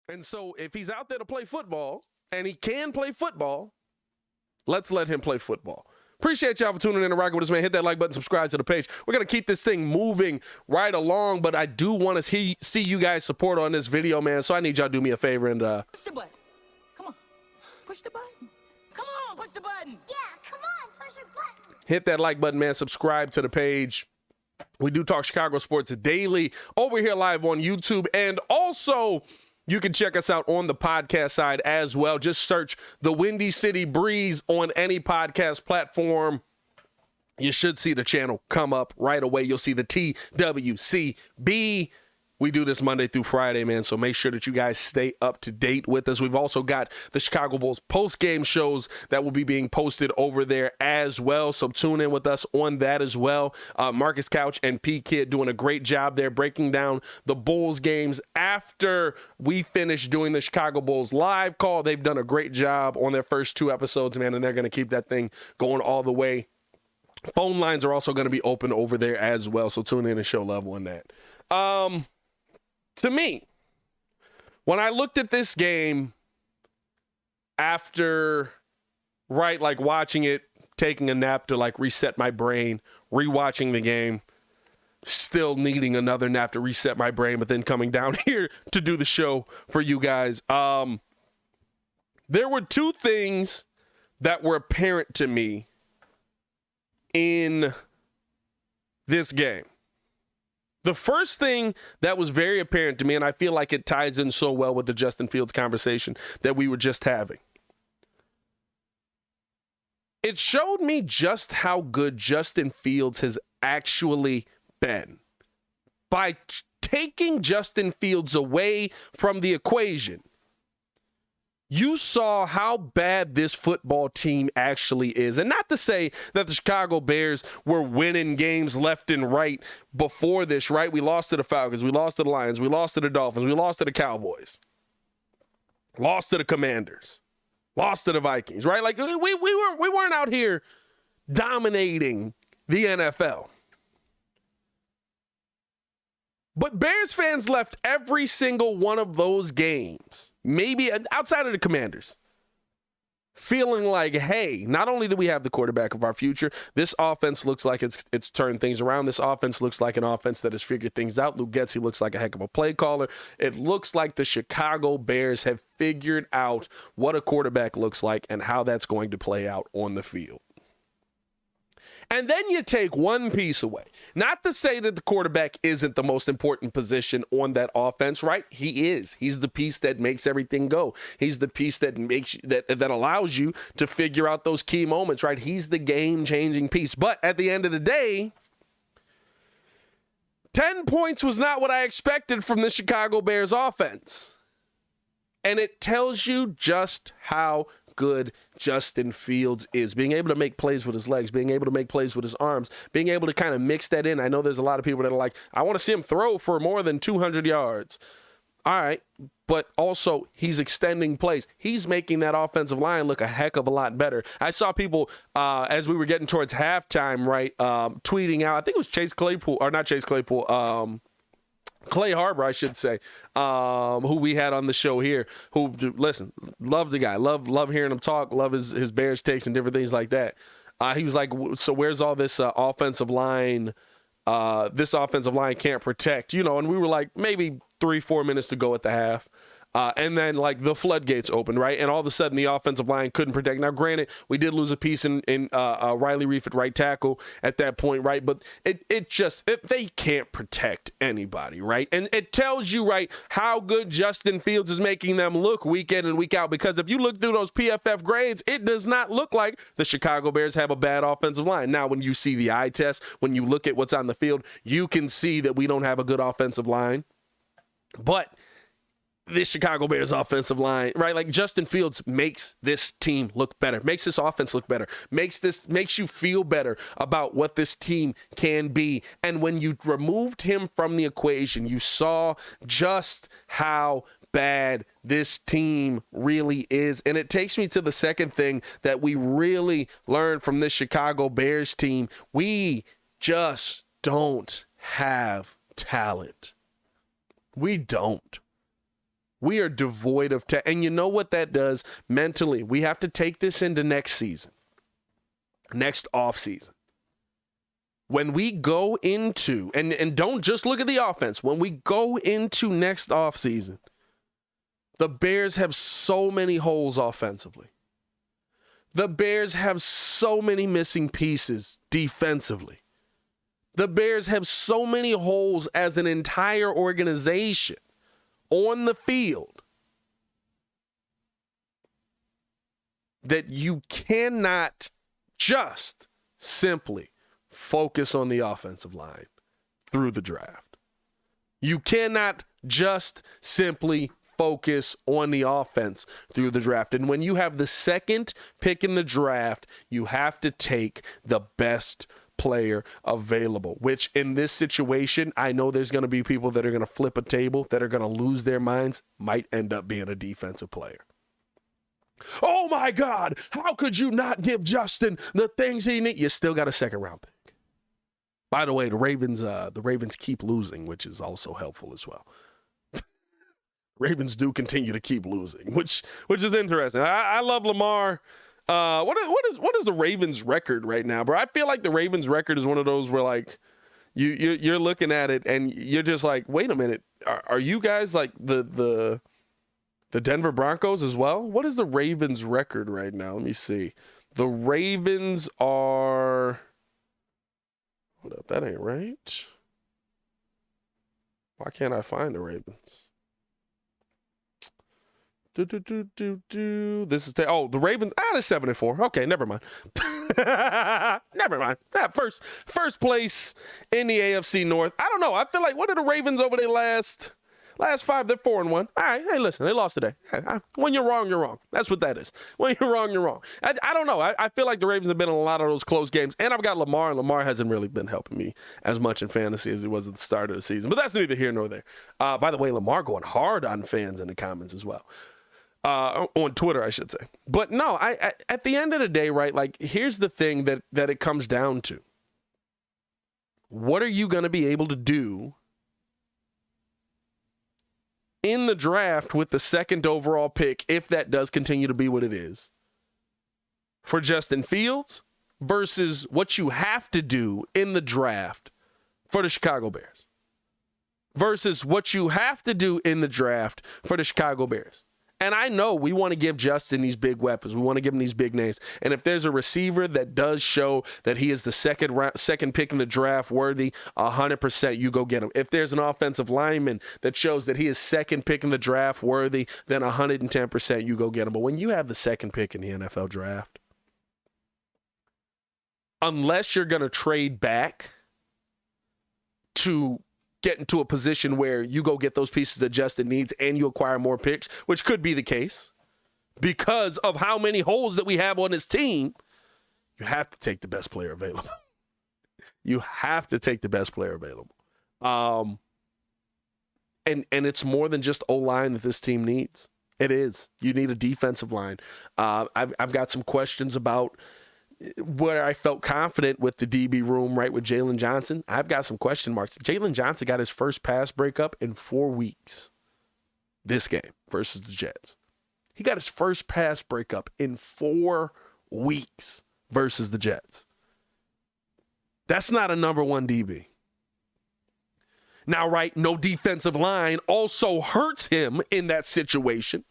And so if he's out there to play football and he can play football, let's let him play football. Appreciate y'all for tuning in and rocking with us, man. Hit that like button, subscribe to the page. We're going to keep this thing moving right along, but I do want to see you guys support on this video, man. So I need y'all to do me a favor and push the button. Come on. Push the button. Come on, push the button. Yeah, come on, push the button. hit that like button, man. Subscribe to the page. We do talk Chicago sports daily over here live on YouTube. And also, you can check us out on the podcast side as well. Just search the Windy City Breeze on any podcast platform. You should see the channel come up right away. You'll see the TWCB. We do this Monday through Friday, man, so make sure that you guys stay up to date with us. We've also got the Chicago Bulls post-game shows that will be being posted over there as well, so tune in with us on that as well. Marcus Couch and P-Kid doing a great job there breaking down the Bulls games after we finish doing the Chicago Bulls live call. They've done a great job on their first 2 episodes, man, and they're going to keep that thing going all the way. Phone lines are also going to be open over there as well, so tune in and show love on that. To me, when I looked at this game after, like watching it, taking a nap to like reset my brain, rewatching the game, still needing another nap to reset my brain, but then coming down here to do the show for you guys, there were 2 things that were apparent to me in this game. The first thing that was very apparent to me, and I feel like it ties in so well with the Justin Fields conversation that we were just having, it showed me just how good Justin Fields has actually been. By taking Justin Fields away from the equation, you saw how bad this football team actually is. And not to say that the Chicago Bears were winning games left and right before this, right? We lost to the Falcons. We lost to the Lions. We lost to the Dolphins. We lost to the Cowboys. Lost to the Commanders. Lost to the Vikings, right? Like, we weren't out here dominating the NFL. But Bears fans left every single one of those games, maybe outside of the Commanders, feeling like, hey, not only do we have the quarterback of our future, this offense looks like it's turned things around. This offense looks like an offense that has figured things out. Luke Getsy looks like a heck of a play caller. It looks like the Chicago Bears have figured out what a quarterback looks like and how that's going to play out on the field. And then you take one piece away. Not to say that the quarterback isn't the most important position on that offense, right? He is. He's the piece that makes everything go. He's the piece that makes that allows you to figure out those key moments, right? He's the game-changing piece. But at the end of the day, 10 points was not what I expected from the Chicago Bears offense. And it tells you just how good Justin Fields is. Being able to make plays with his legs, being able to make plays with his arms, being able to kind of mix that in. I know there's a lot of people that are like, I want to see him throw for more than 200 yards. All right, but also he's extending plays. He's making that offensive line look a heck of a lot better. I saw people as we were getting towards halftime, right, tweeting out, I think it was Clay Harbor, I should say, who we had on the show here, who, listen, love the guy, love hearing him talk, love his Bears takes and different things like that. He was like, so where's all this offensive line? This offensive line can't protect, and we were like, maybe 3-4 minutes to go at the half. And then, like, the floodgates opened, right? And all of a sudden, the offensive line couldn't protect. Now, granted, we did lose a piece in Riley Reef at right tackle at that point, right? But they can't protect anybody, right? And it tells you, right, how good Justin Fields is making them look week in and week out. Because if you look through those PFF grades, it does not look like the Chicago Bears have a bad offensive line. Now, when you see the eye test, when you look at what's on the field, you can see that we don't have a good offensive line. But this Chicago Bears offensive line, right? Like, Justin Fields makes this team look better, makes this offense look better, makes you feel better about what this team can be. And when you removed him from the equation, you saw just how bad this team really is. And it takes me to the second thing that we really learned from this Chicago Bears team. We just don't have talent. We don't. We are devoid of and you know what that does mentally? We have to take this into next season, next off season. When we go into, and don't just look at the offense, when we go into next off season, the Bears have so many holes offensively. The Bears have so many missing pieces defensively. The Bears have so many holes as an entire organization on the field that you cannot just simply focus on the offensive line through the draft. You cannot just simply focus on the offense through the draft. And when you have the second pick in the draft, you have to take the best player available, which in this situation, I know there's going to be people that are going to flip a table, that are going to lose their minds, might end up being a defensive player. Oh my God, how could you not give Justin the things he needs? You still got a second round pick. By the way, the Ravens keep losing, which is also helpful as well. Ravens do continue to keep losing, which is interesting. I love Lamar. What is the Ravens record right now, bro? I feel like the Ravens record is one of those where like you're looking at it and you're just like, wait a minute, are you guys like the Denver Broncos as well? What is the Ravens record right now? Let me see. The Ravens are. Hold up, that ain't right. Why can't I find the Ravens? This is the Ravens. They're 7-4. Okay, never mind. Never mind. First place in the AFC North. I don't know. I feel like what are the Ravens over their last 5? They're 4-1. All right. Hey, listen, they lost today. When you're wrong, you're wrong. That's what that is. When you're wrong, you're wrong. I don't know. I feel like the Ravens have been in a lot of those close games, and I've got Lamar, and Lamar hasn't really been helping me as much in fantasy as he was at the start of the season. But that's neither here nor there. By the way, Lamar going hard on fans in the comments as well. On Twitter, I should say. But no, I at the end of the day, right, like, here's the thing that it comes down to. What are you going to be able to do in the draft with the second overall pick, if that does continue to be what it is, for Justin Fields versus what you have to do in the draft for the Chicago Bears versus what you have to do in the draft for the Chicago Bears? And I know we want to give Justin these big weapons. We want to give him these big names. And if there's a receiver that does show that he is the second pick in the draft worthy, 100% you go get him. If there's an offensive lineman that shows that he is second pick in the draft worthy, then 110% you go get him. But when you have the second pick in the NFL draft, unless you're going to trade back to get into a position where you go get those pieces that Justin needs and you acquire more picks, which could be the case because of how many holes that we have on this team, you have to take the best player available. You have to take the best player available. And it's more than just O-line that this team needs. It is. You need a defensive line. I've got some questions about where I felt confident with the DB room, right, with Jalen Johnson. I've got some question marks. Jalen Johnson got his first pass breakup in 4 weeks this game versus the Jets. He got his first pass breakup in 4 weeks versus the Jets. That's not a number one DB. Now, right, no defensive line also hurts him in that situation.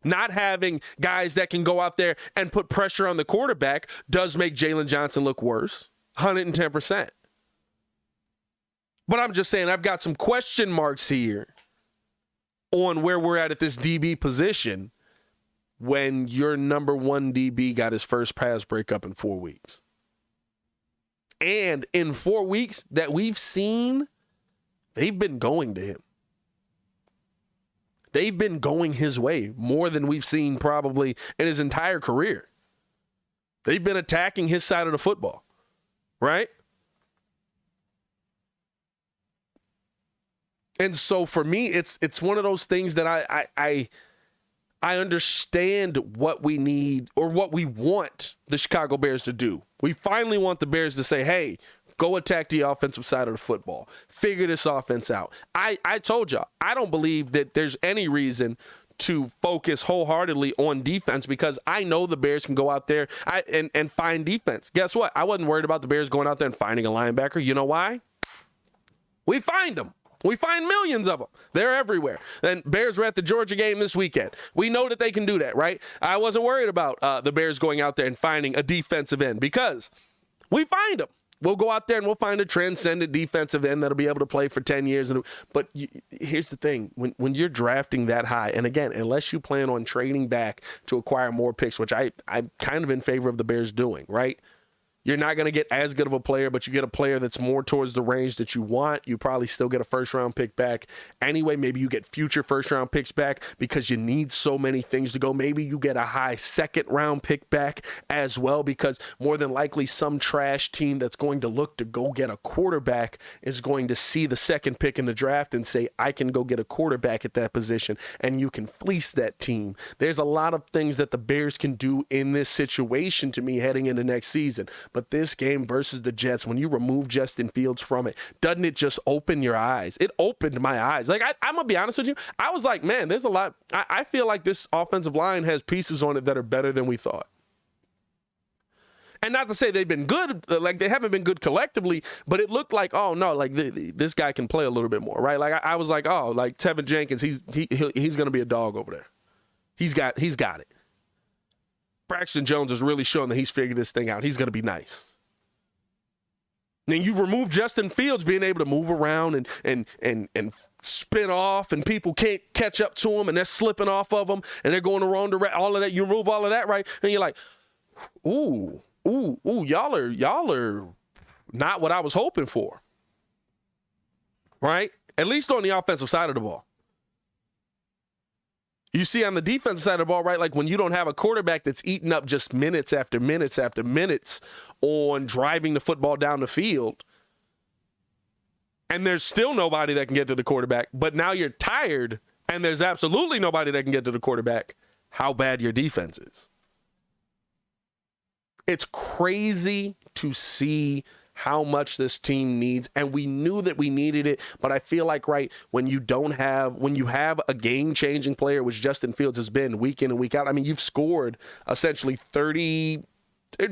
Not having guys that can go out there and put pressure on the quarterback does make Jalen Johnson look worse, 110%. But I'm just saying I've got some question marks here on where we're at this DB position when your number one DB got his first pass breakup in 4 weeks. And in 4 weeks that we've seen, they've been going to him. They've been going his way more than we've seen probably in his entire career. They've been attacking his side of the football, right? And so for me, it's one of those things that I understand what we need or what we want the Chicago Bears to do. We finally want the Bears to say, hey, Go attack the offensive side of the football. Figure this offense out. I told y'all, I don't believe that there's any reason to focus wholeheartedly on defense because I know the Bears can go out there and find defense. Guess what? I wasn't worried about the Bears going out there and finding a linebacker. You know why? We find them. We find millions of them. They're everywhere. And Bears were at the Georgia game this weekend. We know that they can do that, right? I wasn't worried about the Bears going out there and finding a defensive end because we find them. We'll go out there and we'll find a transcendent defensive end that'll be able to play for 10 years. But here's the thing. When you're drafting that high, and again, unless you plan on trading back to acquire more picks, which I'm kind of in favor of the Bears doing, right? You're not going to get as good of a player, but you get a player that's more towards the range that you want. You probably still get a first-round pick back. Anyway, maybe you get future first-round picks back because you need so many things to go. Maybe you get a high second-round pick back as well because more than likely some trash team that's going to look to go get a quarterback is going to see the second pick in the draft and say, I can go get a quarterback at that position, and you can fleece that team. There's a lot of things that the Bears can do in this situation to me heading into next season. But this game versus the Jets, when you remove Justin Fields from it, doesn't it just open your eyes? It opened my eyes. Like, I'm going to be honest with you. I was like, man, there's a lot. I feel like this offensive line has pieces on it that are better than we thought. And not to say they've been good, like they haven't been good collectively, but it looked like, oh, no, like this guy can play a little bit more, right? Like I was like, oh, like Tevin Jenkins, he's going to be a dog over there. He's got it. Braxton Jones is really showing that he's figured this thing out. He's going to be nice. Then you remove Justin Fields being able to move around and spin off, and people can't catch up to him, and they're slipping off of him, and they're going the wrong direction. All of that, you remove all of that, right? And you're like, ooh, y'all are not what I was hoping for, right? At least on the offensive side of the ball. You see on the defensive side of the ball, right, like when you don't have a quarterback that's eating up just minutes after minutes after minutes on driving the football down the field, and there's still nobody that can get to the quarterback, but now you're tired and there's absolutely nobody that can get to the quarterback, how bad your defense is. It's crazy to see how much this team needs, and we knew that we needed it, but I feel like, right, when you have a game-changing player, which Justin Fields has been week in and week out, I mean, you've scored essentially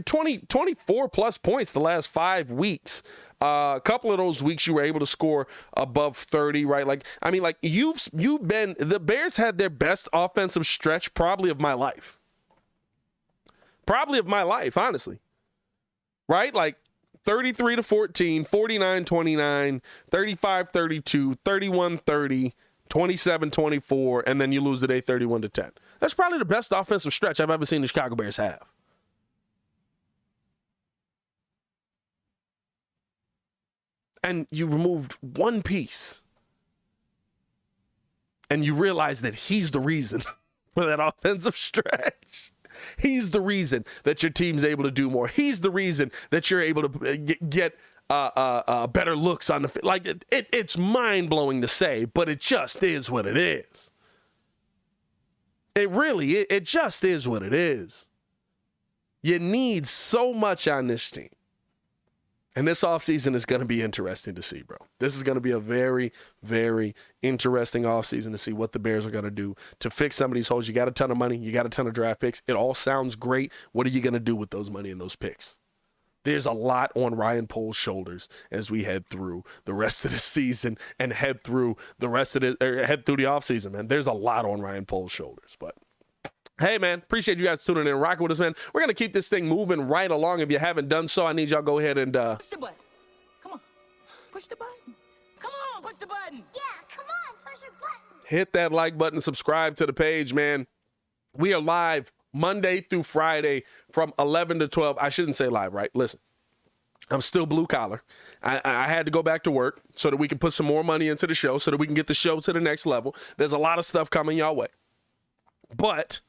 24 plus points the last 5 weeks. A couple of those weeks you were able to score above 30, right? Like, I mean, like the Bears had their best offensive stretch probably of my life. Probably of my life, honestly. Right? Like, 33-14, 49-29, 35-32, 31-30, 27-24, and then you lose today 31-10. That's probably the best offensive stretch I've ever seen the Chicago Bears have. And you removed one piece, and you realize that he's the reason for that offensive stretch. He's the reason that your team's able to do more. He's the reason that you're able to get better looks on the field. Like, it's mind-blowing to say, but it just is what it is. It just is what it is. You need so much on this team. And this offseason is going to be interesting to see, bro. This is going to be a very, very interesting offseason to see what the Bears are going to do to fix some of these holes. You got a ton of money. You got a ton of draft picks. It all sounds great. What are you going to do with those money and those picks? There's a lot on Ryan Pohl's shoulders as we head through the rest of the season and head through the offseason, man. There's a lot on Ryan Pohl's shoulders, but hey, man, appreciate you guys tuning in and rocking with us, man. We're going to keep this thing moving right along. If you haven't done so, I need y'all go ahead and Push the button. Come on. Push the button. Come on, push the button. Yeah, come on, push your button. hit that like button, subscribe to the page, man. We are live Monday through Friday from 11 to 12. I shouldn't say live, right? Listen, I'm still blue collar. I had to go back to work so that we can put some more money into the show so that we can get the show to the next level. There's a lot of stuff coming y'all way. But